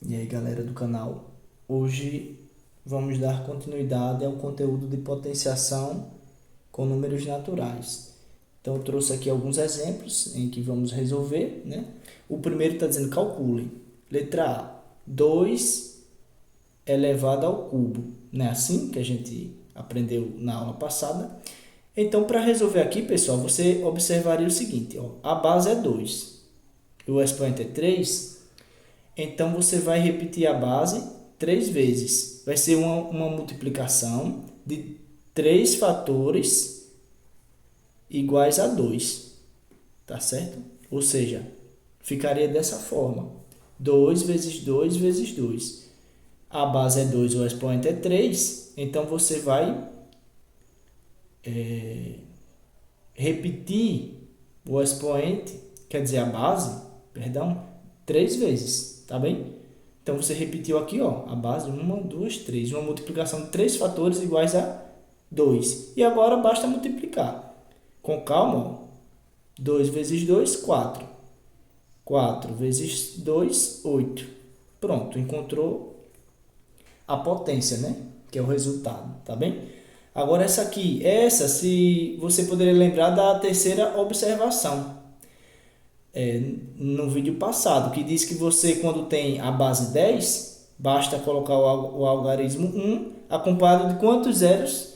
E aí, galera do canal, hoje vamos dar continuidade ao conteúdo de potenciação com números naturais. Então, eu trouxe aqui alguns exemplos em que vamos resolver, né? O primeiro está dizendo calcule. Letra A, 2 elevado ao cubo. Não é assim que a gente aprendeu na aula passada? Então, para resolver aqui, pessoal, você observaria o seguinte, ó, a base é 2 e o expoente é 3. Então, você vai repetir a base 3 vezes. Vai ser uma multiplicação de 3 fatores iguais a 2. Tá certo? Ou seja, ficaria dessa forma. 2 vezes 2 vezes 2. A base é 2, o expoente é 3. Então, você vai repetir o expoente, quer dizer, a base, perdão, 3 vezes. Tá bem? Então, você repetiu aqui, ó, a base 1, 2, 3. Uma multiplicação de 3 fatores iguais a 2. E agora basta multiplicar. Com calma, ó. 2 vezes 2, 4. 4 vezes 2, 8. Pronto, encontrou a potência, né? Que é o resultado, tá bem? Agora essa aqui, se você poderia lembrar da terceira observação, no vídeo passado, que diz que você, quando tem a base 10, basta colocar o algarismo 1 acompanhado de quantos zeros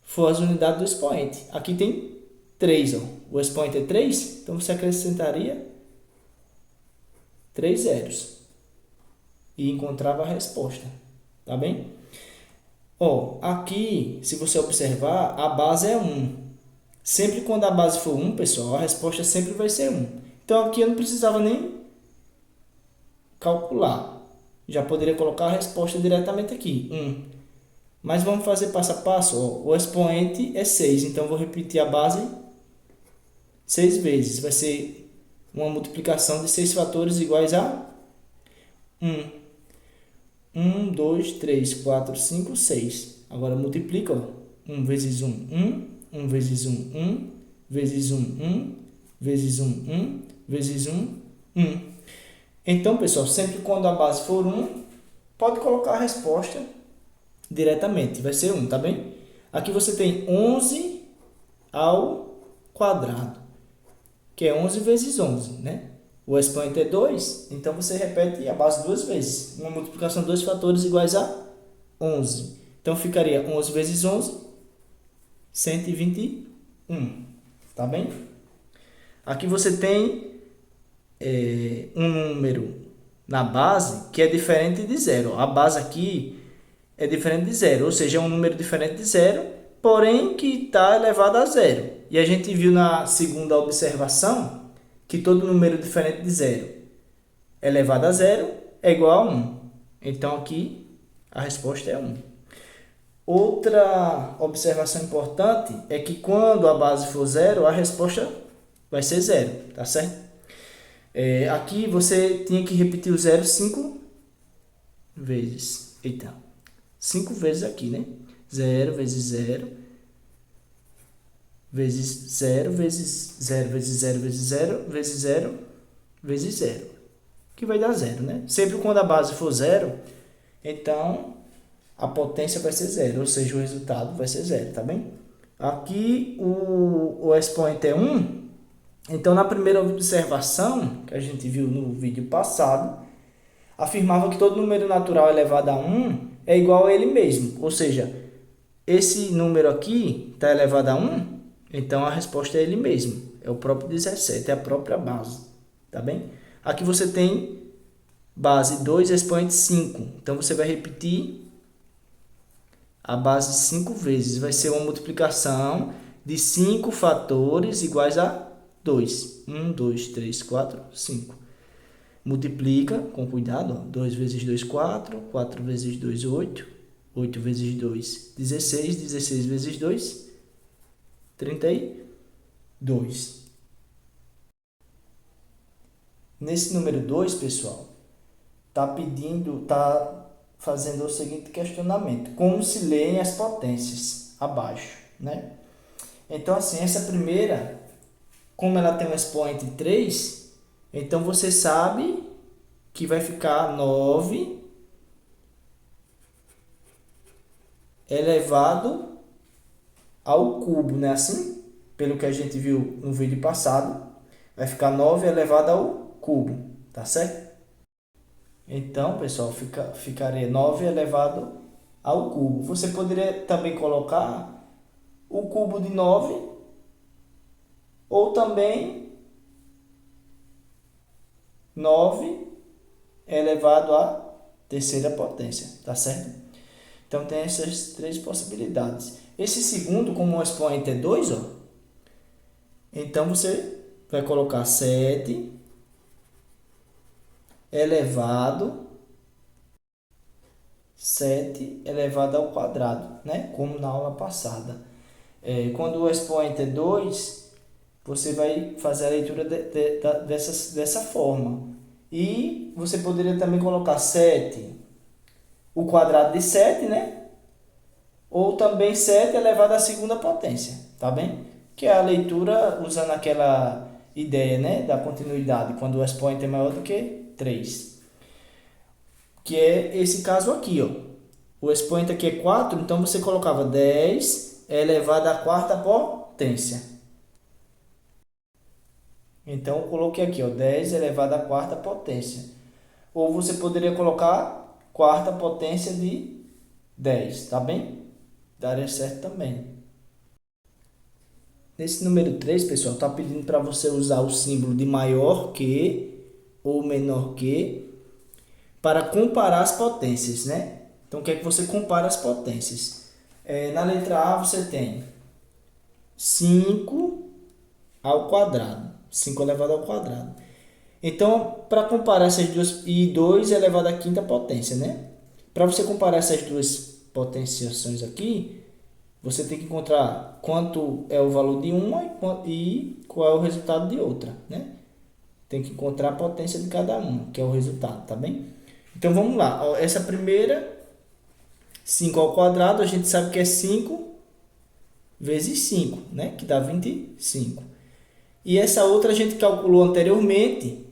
for as unidades do expoente. Aqui tem 3, ó. O expoente é 3, então você acrescentaria 3 zeros e encontrava a resposta, tá bem? Ó, aqui, se você observar, a base é 1. Sempre quando a base for 1, pessoal, a resposta sempre vai ser 1. Então aqui eu não precisava nem calcular. Já poderia colocar a resposta diretamente aqui, 1. Mas vamos fazer passo a passo. Ó. O expoente é 6, então vou repetir a base 6 vezes. Vai ser uma multiplicação de 6 fatores iguais a 1. 1, 2, 3, 4, 5, 6. Agora multiplica, ó. 1 vezes 1, 1. 1 vezes 1, 1. Vezes 1, 1. Vezes 1, 1. Vezes 1, 1. Então, pessoal, sempre quando a base for 1, pode colocar a resposta diretamente. Vai ser 1, tá bem? Aqui você tem 11 ao quadrado, que é 11 vezes 11, né? O expoente é 2, então você repete a base 2 vezes. Uma multiplicação de 2 fatores iguais a 11. Então, ficaria 11 vezes 11, 121. Tá bem? Aqui você tem um número na base que é diferente de zero. A base aqui é diferente de zero, ou seja, é um número diferente de zero, porém que está elevado a zero. E a gente viu na segunda observação que todo número diferente de zero elevado a zero é igual a 1. Então, aqui a resposta é 1. Outra observação importante é que quando a base for zero, a resposta vai ser zero, tá certo? Aqui você tinha que repetir o zero 5 vezes. Eita, 5 vezes aqui, né? 0 vezes 0 vezes 0 vezes 0 vezes 0 vezes 0 vezes 0 vezes 0, que vai dar zero, né? Sempre quando a base for zero, então a potência vai ser zero, ou seja, o resultado vai ser zero, tá bem? Aqui o expoente é 1, então na primeira observação que a gente viu no vídeo passado, afirmava que todo número natural elevado a 1 é igual a ele mesmo, ou seja, esse número aqui está elevado a 1, então a resposta é ele mesmo, é o próprio 17, é a própria base, tá bem? Aqui você tem base 2 expoente 5, então você vai repetir a base 5 vezes, vai ser uma multiplicação de 5 fatores iguais a 2. 1, 2, 3, 4, 5. Multiplica com cuidado, ó. 2 vezes 2, 4. 4 vezes 2, 8. 8 vezes 2, 16. 16 vezes 2, 32. Nesse número 2, pessoal, tá fazendo o seguinte questionamento: como se leem as potências abaixo, né? Então, assim, essa primeira, como ela tem um expoente 3, então você sabe que vai ficar 9 elevado ao cubo, né? Assim, pelo que a gente viu no vídeo passado, vai ficar 9 elevado ao cubo, tá certo? Então, pessoal, ficaria 9 elevado ao cubo. Você poderia também colocar o cubo de 9 ou também 9 elevado à terceira potência, tá certo? Então, tem essas três possibilidades. Esse segundo, como o expoente é 2, ó, então você vai colocar 7 elevado ao quadrado, né? Como na aula passada. Quando o expoente é 2, você vai fazer a leitura dessa forma. E você poderia também colocar 7, o quadrado de 7, né? Ou também 7 elevado à segunda potência, tá bem? Que é a leitura usando aquela ideia, né, da continuidade, quando o expoente é maior do que 3. Que é esse caso aqui, ó. O expoente aqui é 4, então você colocava 10 elevado à quarta potência. Então, eu coloquei aqui, ó, 10 elevado à quarta potência. Ou você poderia colocar quarta potência de 10, tá bem? Daria certo também. Nesse número 3, pessoal, está pedindo para você usar o símbolo de maior que ou menor que para comparar as potências, né? Então, o que é que você compara as potências? Na letra A, você tem 5 ao quadrado. 5 elevado ao quadrado. Então, para comparar essas duas, e 2 elevado à quinta potência, né? Para você comparar essas duas potenciações aqui, você tem que encontrar quanto é o valor de uma e qual é o resultado de outra, né? Tem que encontrar a potência de cada uma, que é o resultado, tá bem? Então, vamos lá. Essa primeira, 5 ao quadrado, a gente sabe que é 5 vezes 5, né? Que dá 25. E essa outra a gente calculou anteriormente,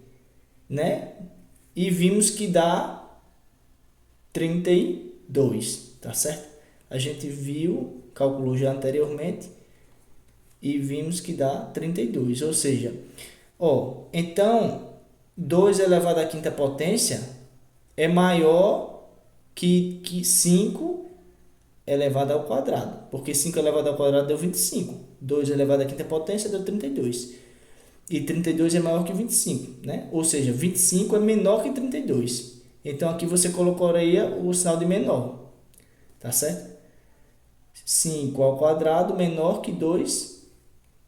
né? E vimos que dá 32, tá certo? A gente viu, calculou já anteriormente e vimos que dá 32, ou seja, ó, então 2 elevado à quinta potência é maior que 5 elevado ao quadrado, porque 5 elevado ao quadrado deu 25, 2 elevado à quinta potência deu 32. E 32 é maior que 25, né? Ou seja, 25 é menor que 32. Então, aqui você colocaria o sinal de menor, tá certo? 5 ao quadrado menor que 2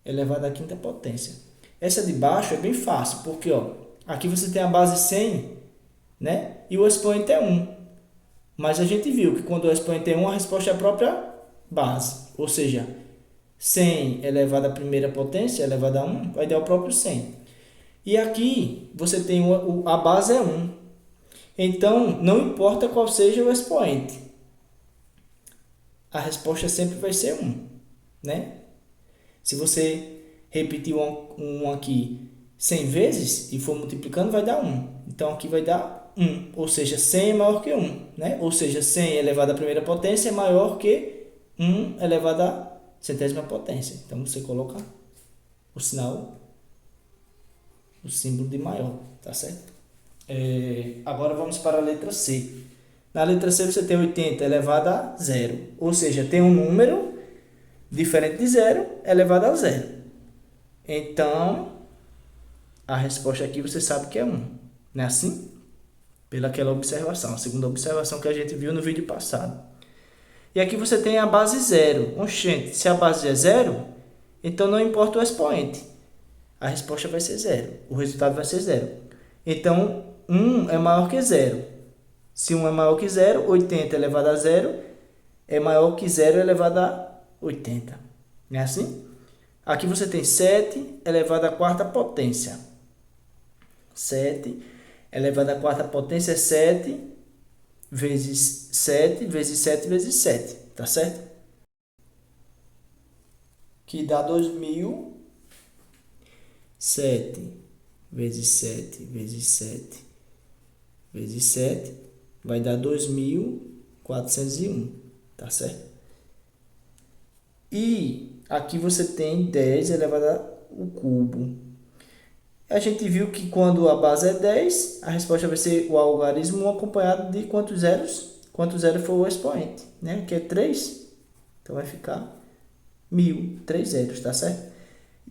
elevado à quinta potência. Essa de baixo é bem fácil, porque ó, aqui você tem a base 100, né? E o expoente é 1. Mas a gente viu que quando o expoente é 1, a resposta é a própria base. Ou seja, 100 elevado à primeira potência elevado a 1 vai dar o próprio 100. E aqui você tem a base é 1. Então, não importa qual seja o expoente, a resposta sempre vai ser 1, né? Se você repetir um aqui 100 vezes e for multiplicando, vai dar 1. Então, aqui vai dar 1, ou seja, 100 é maior que 1, né? Ou seja, 100 elevado à primeira potência é maior que 1 elevado à centésima potência. Então, você coloca o sinal, o símbolo de maior, tá certo? Agora vamos para a letra C. Na letra C você tem 80 elevado a zero, ou seja, tem um número diferente de zero elevado a zero. Então, a resposta aqui você sabe que é 1, não é assim? Pelaquela observação, a segunda observação que a gente viu no vídeo passado. E aqui você tem a base zero. Oxente, se a base é zero, então não importa o expoente. A resposta vai ser zero, o resultado vai ser zero. Então, 1 é maior que zero. Se 1 é maior que zero, 80 elevado a zero é maior que zero elevado a 80. Não é assim? Aqui você tem 7 elevado à quarta potência. 7 elevado à quarta potência é 7 vezes 7 vezes 7 vezes 7. Tá certo? Que dá 2000. 7 vezes 7 vezes 7 vezes 7 vai dar 2.401, tá certo? E aqui você tem 10 elevado ao cubo. A gente viu que quando a base é 10, a resposta vai ser o algarismo acompanhado de quantos zeros? Quanto zero for o expoente, né? Que é 3. Então vai ficar 1.000, 3 zeros, tá certo?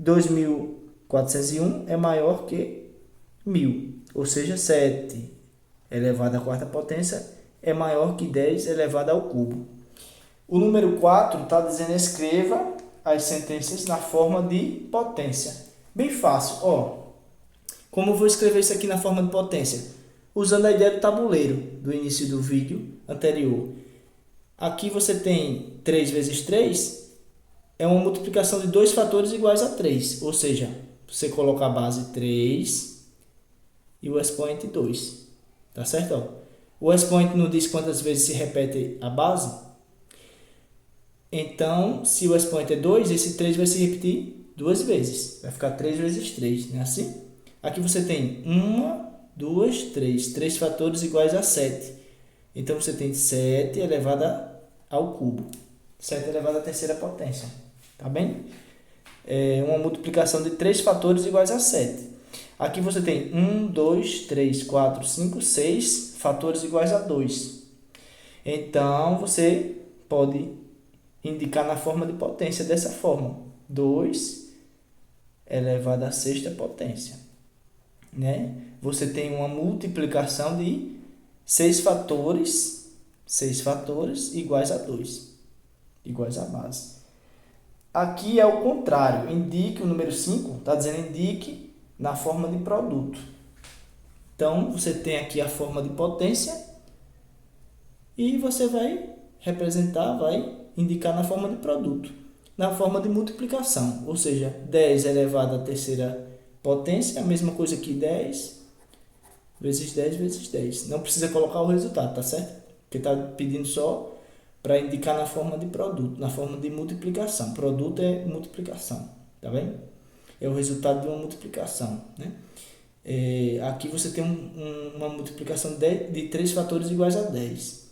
2.401 é maior que 1.000, ou seja, 7 elevado à quarta potência é maior que 10 elevado ao cubo. O número 4 está dizendo escreva as sentenças na forma de potência. Bem fácil, ó. Como eu vou escrever isso aqui na forma de potência? Usando a ideia do tabuleiro do início do vídeo anterior. Aqui você tem 3 vezes 3, é uma multiplicação de dois fatores iguais a 3. Ou seja, você coloca a base 3 e o expoente 2. Tá certo? Ó? O expoente não diz quantas vezes se repete a base. Então, se o expoente é 2, esse 3 vai se repetir 2 vezes. Vai ficar 3 vezes 3, não é assim? Aqui você tem 1, 2, 3. 3 fatores iguais a 7. Então, você tem 7 elevado ao cubo. 7 elevado à terceira potência. Tá bem? É uma multiplicação de 3 fatores iguais a 7. Aqui você tem 1, 2, 3, 4, 5, 6 fatores iguais a 2. Então, você pode indicar na forma de potência dessa forma. 2 elevado à sexta potência. Né? Você tem uma multiplicação de 6 fatores iguais a 2, iguais à base. Aqui é o contrário, indique o número 5, está dizendo indique na forma de produto. Então, você tem aqui a forma de potência e você vai representar, vai indicar na forma de produto, na forma de multiplicação, ou seja, 10 elevado à terceira potência, a mesma coisa que 10 vezes 10 vezes 10. Não precisa colocar o resultado, tá certo? Porque está pedindo só para indicar na forma de produto, na forma de multiplicação. Produto é multiplicação, tá bem? É o resultado de uma multiplicação, né? Aqui você tem uma multiplicação de 3 fatores iguais a 10.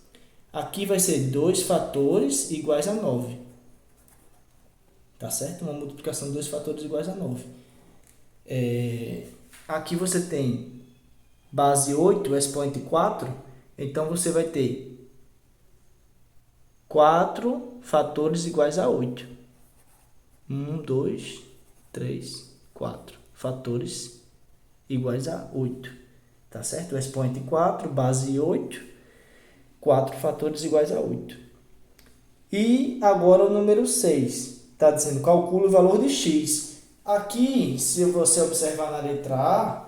Aqui vai ser 2 fatores iguais a 9. Tá certo? Uma multiplicação de 2 fatores iguais a 9. Aqui você tem base 8, expoente 4. Então, você vai ter 4 fatores iguais a 8. 1, 2, 3, 4 fatores iguais a 8. Tá certo? O expoente 4, base 8, 4 fatores iguais a 8. E agora o número 6. Está dizendo calcule o valor de x. Aqui, se você observar na letra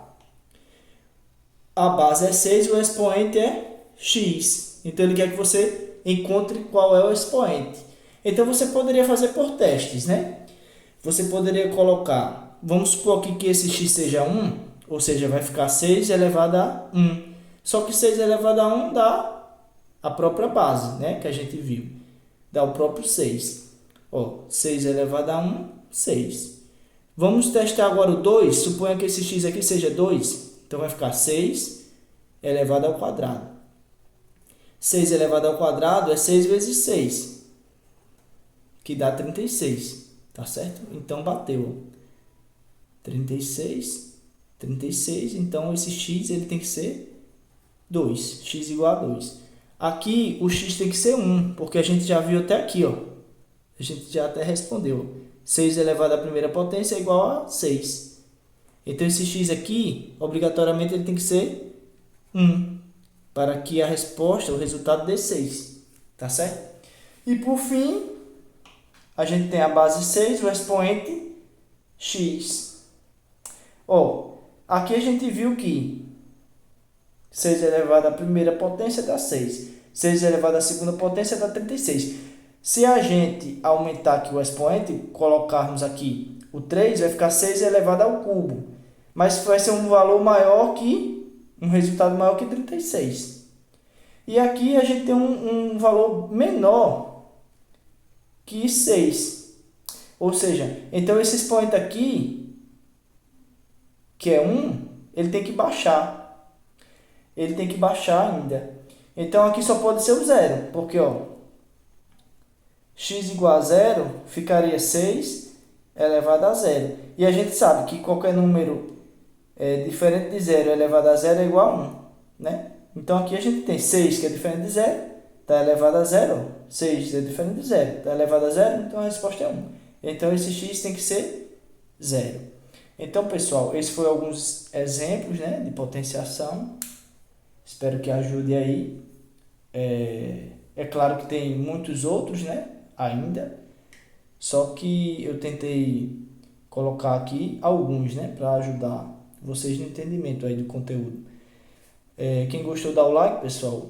A base é 6 e o expoente é x. Então, ele quer que você encontre qual é o expoente. Então, você poderia fazer por testes, né? Você poderia colocar, vamos supor aqui que esse x seja 1, ou seja, vai ficar 6 elevado a 1. Só que 6 elevado a 1 dá a própria base, né? Que a gente viu. Dá o próprio 6. Ó, 6 elevado a 1, 6. Vamos testar agora o 2. Suponha que esse x aqui seja 2. Então, vai ficar 6 elevado ao quadrado. 6 elevado ao quadrado é 6 vezes 6, que dá 36. Tá certo? Então, bateu. 36, 36. Então, esse x ele tem que ser 2. X igual a 2. Aqui, o x tem que ser 1, porque a gente já viu até aqui, ó. A gente já até respondeu. 6 elevado à primeira potência é igual a 6. Então, esse x aqui, obrigatoriamente, ele tem que ser 1, para que a resposta, o resultado dê 6. Tá certo? E, por fim, a gente tem a base 6, o expoente x. Ó, aqui a gente viu que 6 elevado à primeira potência dá 6. 6 elevado à segunda potência dá 36. Se a gente aumentar aqui o expoente, colocarmos aqui o 3, vai ficar 6 elevado ao cubo. Mas vai ser um valor maior que, um resultado maior que 36. E aqui a gente tem um valor menor que 6. Ou seja, então esse expoente aqui, que é 1, ele tem que baixar. ele tem que baixar ainda. Então aqui só pode ser o zero, porque ó, x igual a zero ficaria 6 elevado a zero. E a gente sabe que qualquer número diferente de zero elevado a zero é igual a 1, né? Então aqui a gente tem 6 que é diferente de zero, está elevado a zero. 6 é diferente de zero, está elevado a zero, então a resposta é 1. Então esse x tem que ser zero. Então, pessoal, esses foram alguns exemplos, né, de potenciação. Espero que ajude aí. É claro que tem muitos outros, né, ainda. Só que eu tentei colocar aqui alguns, né, para ajudar vocês no entendimento aí do conteúdo. Quem gostou, dá o like, pessoal.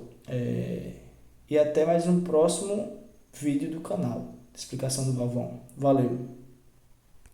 E até mais um próximo vídeo do canal. Explicação do Galvão. Valeu!